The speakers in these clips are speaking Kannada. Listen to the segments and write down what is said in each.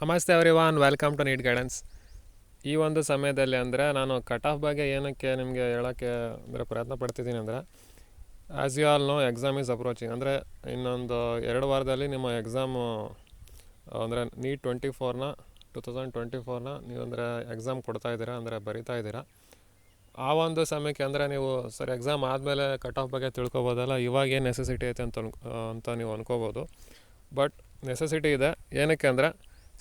ನಮಸ್ತೆ everyone, welcome to NEET guidance. ಈ ಒಂದು ಸಮಯದಲ್ಲಿ ಅಂದರೆ ನಾನು ಕಟ್ ಆಫ್ ಬಗ್ಗೆ ಏನಕ್ಕೆ ನಿಮಗೆ ಹೇಳೋಕ್ಕೆ ಅಂದರೆ ಪ್ರಯತ್ನ ಪಡ್ತಿದ್ದೀನಿ ಅಂದರೆ, as you all know exam is approaching. ಅಂದರೆ ಇನ್ನೊಂದು 2 ವಾರದಲ್ಲಿ ನಿಮ್ಮ ಎಕ್ಸಾಮು ಅಂದರೆ ನೀಟ್ 2024ನ ನೀವು ಅಂದರೆ ಎಕ್ಸಾಮ್ ಕೊಡ್ತಾ ಇದ್ದೀರಾ, ಅಂದರೆ ಬರಿತಾ ಇದ್ದೀರಾ. ಆ ಒಂದು ಸಮಯಕ್ಕೆ ಅಂದರೆ ನೀವು ಸರ್ ಎಕ್ಸಾಮ್ ಆದಮೇಲೆ ಕಟ್ ಆಫ್ ಬಗ್ಗೆ ತಿಳ್ಕೊಬೋದಲ್ಲ, ಇವಾಗ ಏನು ನೆಸೆಸಿಟಿ ಐತೆ ಅಂತ ನೀವು ಅನ್ಕೋಬೋದು. ಬಟ್ ನೆಸೆಸಿಟಿ ಇದೆ. ಏನಕ್ಕೆ ಅಂದರೆ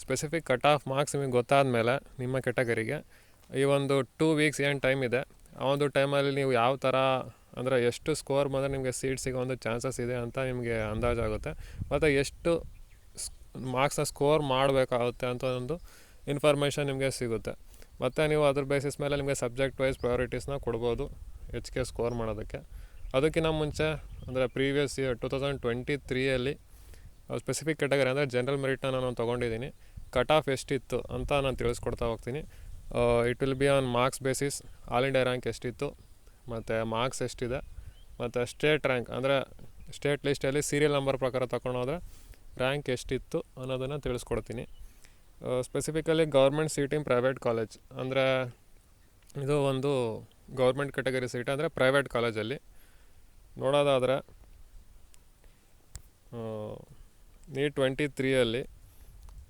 ಸ್ಪೆಸಿಫಿಕ್ ಕಟ್ ಆಫ್ ಮಾರ್ಕ್ಸ್ ನಿಮಗೆ ಗೊತ್ತಾದ ಮೇಲೆ ನಿಮ್ಮ ಕೆಟಗರಿಗೆ ಈ ಒಂದು 2 ವೀಕ್ಸ್ ಏನು ಟೈಮ್ ಇದೆ, ಆ ಒಂದು ಟೈಮಲ್ಲಿ ನೀವು ಯಾವ ಥರ ಅಂದರೆ ಎಷ್ಟು ಸ್ಕೋರ್ ಬಂದರೆ ನಿಮಗೆ ಸೀಟ್ ಸಿಗೋ ಒಂದು ಚಾನ್ಸಸ್ ಇದೆ ಅಂತ ನಿಮಗೆ ಅಂದಾಜಾಗುತ್ತೆ. ಮತ್ತು ಎಷ್ಟು ಮಾರ್ಕ್ಸ್ನ ಸ್ಕೋರ್ ಮಾಡಬೇಕಾಗುತ್ತೆ ಅಂತ ಒಂದು ಇನ್ಫಾರ್ಮೇಷನ್ ನಿಮಗೆ ಸಿಗುತ್ತೆ. ಮತ್ತು ನೀವು ಅದ್ರ ಬೇಸಿಸ್ ಮೇಲೆ ನಿಮಗೆ ಸಬ್ಜೆಕ್ಟ್ ವೈಸ್ ಪ್ರಯಾರಿಟೀಸ್ನ ಕೊಡ್ಬೋದು ಹೆಚ್ಚಿಗೆ ಸ್ಕೋರ್ ಮಾಡೋದಕ್ಕೆ. ಅದಕ್ಕಿಂತ ಮುಂಚೆ ಅಂದರೆ ಪ್ರೀವಿಯಸ್ ಇಯರ್ 2023ಯಲ್ಲಿ ಸ್ಪೆಸಿಫಿಕ್ ಕೆಟಗರಿ ಅಂದರೆ ಜನರಲ್ ಮೆರಿಟ್ನ ನಾನು ತೊಗೊಂಡಿದ್ದೀನಿ. ಕಟ್ ಆಫ್ ಎಷ್ಟಿತ್ತು ಅಂತ ನಾನು ತಿಳಿಸ್ಕೊಡ್ತಾ ಹೋಗ್ತೀನಿ. It will be on marks basis. All India rank ಎಷ್ಟಿತ್ತು, ಮತ್ತು ಮಾರ್ಕ್ಸ್ ಎಷ್ಟಿದೆ, ಮತ್ತು ಸ್ಟೇಟ್ ರ್ಯಾಂಕ್ ಅಂದರೆ ಸ್ಟೇಟ್ ಲಿಸ್ಟಲ್ಲಿ ಸೀರಿಯಲ್ ನಂಬರ್ ಪ್ರಕಾರ ತಗೊಂಡೋದ್ರೆ ರ್ಯಾಂಕ್ ಎಷ್ಟಿತ್ತು ಅನ್ನೋದನ್ನು ತಿಳಿಸ್ಕೊಡ್ತೀನಿ. Specifically government seat in private college ಅಂದರೆ ಇದು ಒಂದು ಗೌರ್ಮೆಂಟ್ ಕೆಟಗರಿ ಸೀಟ್ ಅಂದರೆ ಪ್ರೈವೇಟ್ ಕಾಲೇಜಲ್ಲಿ ನೋಡೋದಾದರೆ ನೀಟ್ 23ಯಲ್ಲಿ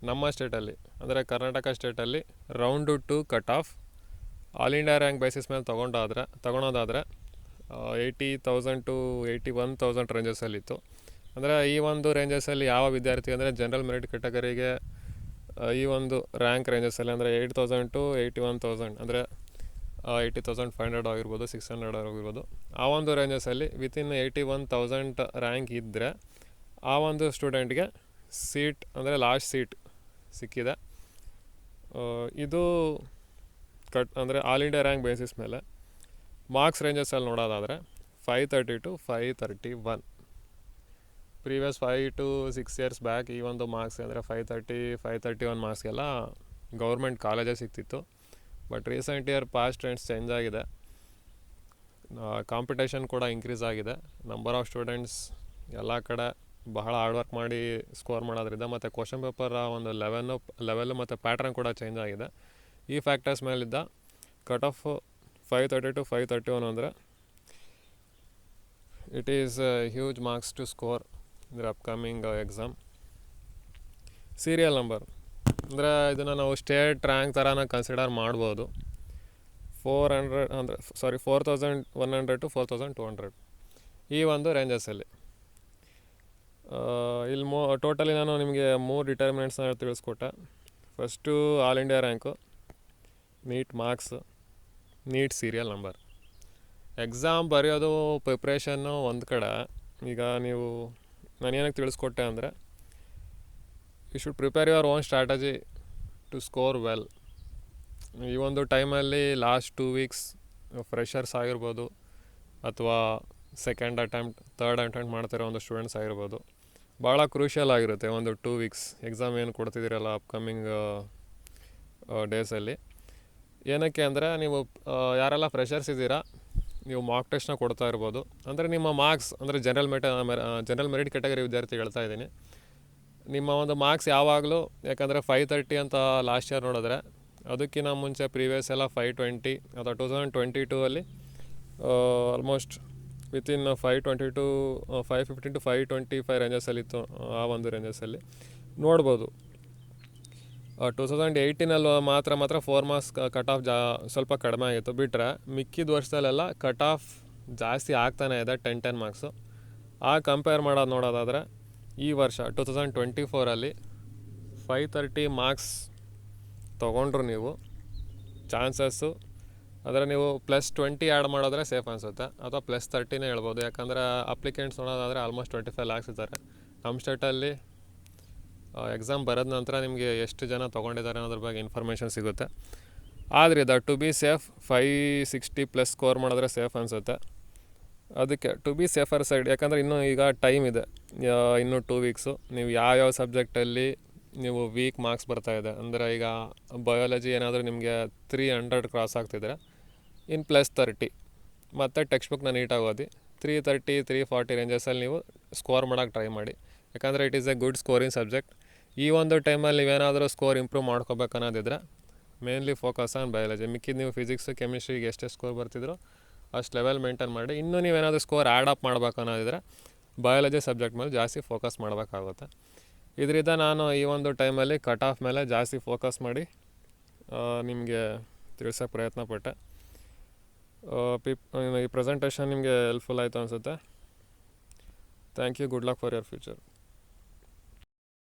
ನಮ್ಮ ಸ್ಟೇಟಲ್ಲಿ ಅಂದರೆ Karnataka ಸ್ಟೇಟಲ್ಲಿ round 2 cut off all India rank basis ಮೇಲೆ ತಗೊಳೋದಾದರೆ 80,000 ಟು 81,000 ರೇಂಜಸಲ್ಲಿತ್ತು. ಅಂದರೆ ಈ ಒಂದು ರೇಂಜಸಲ್ಲಿ ಯಾವ ವಿದ್ಯಾರ್ಥಿ ಅಂದರೆ ಜನರಲ್ ಮೆರಿಟ್ ಕೆಟಗರಿಗೆ ಈ ಒಂದು ರ್ಯಾಂಕ್ ರೇಂಜಸಲ್ಲಿ ಅಂದರೆ 8,000 ಟು 81,000 ಅಂದರೆ 80,500 ಆಗಿರ್ಬೋದು, 600 ಆಗಿರ್ಬೋದು, ಆ ಒಂದು ರೇಂಜಸಲ್ಲಿ ವಿತಿನ್ 81,000 ರ್ಯಾಂಕ್ ಇದ್ದರೆ ಆ ಒಂದು ಸ್ಟೂಡೆಂಟ್ಗೆ ಸೀಟ್ ಅಂದರೆ ಲಾಸ್ಟ್ ಸೀಟ್ ಸಿಕ್ಕಿದೆ. ಇದು ಅಂದರೆ ಆಲ್ ಇಂಡಿಯಾ ರ್ಯಾಂಕ್ ಬೇಸಿಸ್ ಮೇಲೆ ಮಾರ್ಕ್ಸ್ ರೇಂಜಸಲ್ಲಿ ನೋಡೋದಾದರೆ 530 to 531. Previous 5 to 6 years back ಈ ಒಂದು ಮಾರ್ಕ್ಸ್ ಅಂದರೆ 530, 531 ಮಾರ್ಕ್ಸ್ಗೆಲ್ಲ ಗೌರ್ಮೆಂಟ್ ಕಾಲೇಜೇ ಸಿಗ್ತಿತ್ತು. But recent year past trends change ಆಗಿದೆ. ಕಾಂಪಿಟೇಷನ್ ಕೂಡ ಇನ್ಕ್ರೀಸ್ ಆಗಿದೆ. ನಂಬರ್ ಆಫ್ ಸ್ಟೂಡೆಂಟ್ಸ್ ಎಲ್ಲ ಕಡೆ ಬಹಳ ಹಾರ್ಡ್ ವರ್ಕ್ ಮಾಡಿ ಸ್ಕೋರ್ ಮಾಡೋದ್ರಿಂದ, ಮತ್ತು ಕ್ವಶನ್ ಪೇಪರ್ ಒಂದು ಲೆವೆಲ್ಲು ಮತ್ತು ಪ್ಯಾಟ್ರನ್ ಕೂಡ ಚೇಂಜ್ ಆಗಿದೆ. ಈ ಫ್ಯಾಕ್ಟರ್ಸ್ ಮೇಲಿದ್ದ ಕಟ್ ಆಫ್ 530 ಟು 531 ಅಂದರೆ it is huge marks to score ಇದರ ಅಪ್ಕಮಿಂಗ್ ಎಕ್ಸಾಮ್. ಸೀರಿಯಲ್ ನಂಬರ್ ಅಂದರೆ ಇದನ್ನು ನಾವು ಸ್ಟೇಟ್ ರ್ಯಾಂಕ್ ಥರನ ಕನ್ಸಿಡರ್ ಮಾಡ್ಬೋದು. 4,100 ಟು 4,200 ಈ ಒಂದು ರೇಂಜಸಲ್ಲಿ. ಇಲ್ಲಿ ಟೋಟಲಿ ನಾನು ನಿಮಗೆ 3 ಡಿಟರ್ಮಿನೆಂಟ್ಸ್ನ ತಿಳಿಸ್ಕೊಟ್ಟೆ. First all India rank, NEET marks, NEET serial number. Exam ಬರೆಯೋದು ಪ್ರಿಪ್ರೇಷನ್ನು ಒಂದು ಕಡೆ. ಈಗ ನೀವು ನಾನು ಏನಕ್ಕೆ ತಿಳಿಸ್ಕೊಟ್ಟೆ ಅಂದರೆ, you should prepare your own strategy to score well. ಈ ಒಂದು ಟೈಮಲ್ಲಿ ಲಾಸ್ಟ್ 2 ವೀಕ್ಸ್ ಫ್ರೆಷರ್ಸ್ ಆಗಿರ್ಬೋದು, ಅಥವಾ ಸೆಕೆಂಡ್ ಅಟೆಂಪ್ಟ್, ಥರ್ಡ್ ಅಟೆಂಪ್ಟ್ ಮಾಡ್ತಿರೋ ಒಂದು ಸ್ಟೂಡೆಂಟ್ಸ್ ಆಗಿರ್ಬೋದು, ಭಾಳ ಕ್ರೂಷಿಯಲ್ ಆಗಿರುತ್ತೆ ಒಂದು 2 ವೀಕ್ಸ್ ಎಕ್ಸಾಮ್ ಏನು ಕೊಡ್ತಿದ್ದೀರಲ್ಲ ಅಪ್ಕಮಿಂಗ್ ಡೇಸಲ್ಲಿ. ಏನಕ್ಕೆ ಅಂದರೆ ನೀವು ಯಾರೆಲ್ಲ ಫ್ರೆಷರ್ಸ್ ಇದ್ದೀರಾ, ನೀವು ಮಾಕ್ ಟೆಸ್ಟ್ನ ಕೊಡ್ತಾ ಇರ್ಬೋದು. ಅಂದರೆ ನಿಮ್ಮ ಮಾರ್ಕ್ಸ್ ಅಂದರೆ ಜನರಲ್ ಮೆರಿಟ್ ಕೆಟಗರಿ ವಿದ್ಯಾರ್ಥಿ ಹೇಳ್ತಾ ಇದ್ದೀನಿ, ನಿಮ್ಮ ಒಂದು ಮಾರ್ಕ್ಸ್ ಯಾವಾಗಲೂ ಯಾಕಂದರೆ 530 ಅಂತ ಲಾಸ್ಟ್ ಇಯರ್ ನೋಡಿದ್ರೆ, ಅದಕ್ಕಿಂತ ಮುಂಚೆ ಪ್ರೀವಿಯಸ್ ಎಲ್ಲ 520 ಅಥವಾ 2022ಅಲ್ಲಿ ಆಲ್ಮೋಸ್ಟ್ ವಿತಿನ್ 520 ಟು 515 ಟು 525 ರೇಂಜಸಲ್ಲಿತ್ತು. ಆ ಒಂದು ರೇಂಜಸಲ್ಲಿ ನೋಡ್ಬೋದು. 2018ನಲ್ಲಿ ಮಾತ್ರ 4 ಮಾರ್ಕ್ಸ್ ಕಟ್ ಆಫ್ ಸ್ವಲ್ಪ ಕಡಿಮೆ ಆಗಿತ್ತು. ಬಿಟ್ಟರೆ ಮಿಕ್ಕಿದ ವರ್ಷದಲ್ಲೆಲ್ಲ ಕಟ್ ಆಫ್ ಜಾಸ್ತಿ ಆಗ್ತಾನೆ ಇದೆ, 10 ಮಾರ್ಕ್ಸು. ಆ ಕಂಪೇರ್ ನೋಡೋದಾದರೆ ಈ ವರ್ಷ 2024ಅಲ್ಲಿ 530 ಮಾರ್ಕ್ಸ್ ತೊಗೊಂಡ್ರು ನೀವು ಚಾನ್ಸಸ್ಸು ಅಂದರೆ ನೀವು +20 ಆ್ಯಡ್ ಮಾಡಿದ್ರೆ ಸೇಫ್ ಅನಿಸುತ್ತೆ, ಅಥವಾ +30ನೇ ಹೇಳ್ಬೋದು. ಯಾಕಂದರೆ ಅಪ್ಲಿಕೆಂಟ್ಸ್ ನೋಡೋದಾದರೆ ಆಲ್ಮೋಸ್ಟ್ 25 lakhs ಇದ್ದಾರೆ ನಮ್ಮ ಸ್ಟೇಟಲ್ಲಿ. ಎಕ್ಸಾಮ್ ಬರೋದ ನಂತರ ನಿಮಗೆ ಎಷ್ಟು ಜನ ತೊಗೊಂಡಿದ್ದಾರೆ ಅನ್ನೋದ್ರ ಬಗ್ಗೆ ಇನ್ಫಾರ್ಮೇಷನ್ ಸಿಗುತ್ತೆ. ಆದರೆ ಇದು ಟು ಬಿ ಸೇಫ್ 560+ ಸ್ಕೋರ್ ಮಾಡಿದ್ರೆ ಸೇಫ್ ಅನಿಸುತ್ತೆ. ಅದಕ್ಕೆ ಟು ಬಿ ಸೇಫರ್ ಸೈಡ್, ಯಾಕಂದರೆ ಇನ್ನೂ ಈಗ ಟೈಮ್ ಇದೆ, ಇನ್ನೂ 2 ವೀಕ್ಸು. ನೀವು ಯಾವ್ಯಾವ ಸಬ್ಜೆಕ್ಟಲ್ಲಿ ನೀವು ವೀಕ್ ಮಾರ್ಕ್ಸ್ ಬರ್ತಾಯಿದೆ ಅಂದರೆ, ಈಗ ಬಯಾಲಜಿ ಏನಾದರೂ ನಿಮಗೆ 300 ಕ್ರಾಸ್ ಆಗ್ತಿದ್ರೆ ಇನ್ +30, ಮತ್ತು ಟೆಕ್ಸ್ಟ್ ಬುಕ್ನ ನೀಟಾಗಿ ಓದಿ 330, 340 ರೇಂಜಸಲ್ಲಿ ನೀವು ಸ್ಕೋರ್ ಮಾಡೋಕ್ಕೆ ಟ್ರೈ ಮಾಡಿ. ಯಾಕಂದರೆ it is a good scoring subject. ಈ ಒಂದು ಟೈಮಲ್ಲಿ ನೀವೇನಾದರೂ ಸ್ಕೋರ್ ಇಂಪ್ರೂವ್ ಮಾಡ್ಕೋಬೇಕನ್ನೋದಿದ್ರೆ ಮೇನ್ಲಿ ಫೋಕಸ್ ಆನ್ ಬಯಾಲಜಿ. ಮಿಕ್ಕಿದ್ದು ನೀವು ಫಿಸಿಕ್ಸ್ ಕೆಮಿಸ್ಟ್ರಿಗೆ ಎಷ್ಟೇ ಸ್ಕೋರ್ ಬರ್ತಿದ್ರು ಅಷ್ಟು ಲೆವೆಲ್ ಮೇಂಟೈನ್ ಮಾಡಿ. ಇನ್ನೂ ನೀವೇನಾದರೂ ಸ್ಕೋರ್ ಆ್ಯಡ್ ಅಪ್ ಮಾಡ್ಬೇಕು ಅನ್ನೋದಿದ್ರೆ ಬಯಾಲಜಿ ಸಬ್ಜೆಕ್ಟ್ ಮೇಲೆ ಜಾಸ್ತಿ ಫೋಕಸ್ ಮಾಡಬೇಕಾಗುತ್ತೆ. ಇದರಿಂದ ನಾನು ಈ ಒಂದು ಟೈಮಲ್ಲಿ ಕಟ್ ಆಫ್ ಮೇಲೆ ಜಾಸ್ತಿ ಫೋಕಸ್ ಮಾಡಿ ನಿಮಗೆ ತಿಳಿಸೋಕ್ಕೆ ಪ್ರಯತ್ನಪಟ್ಟೆ. ಈ ಪ್ರೆಸೆಂಟೇಷನ್ ನಿಮಗೆ ಹೆಲ್ಪ್ಫುಲ್ ಆಯಿತು ಅನಿಸುತ್ತೆ. Thank you. Good luck for your future.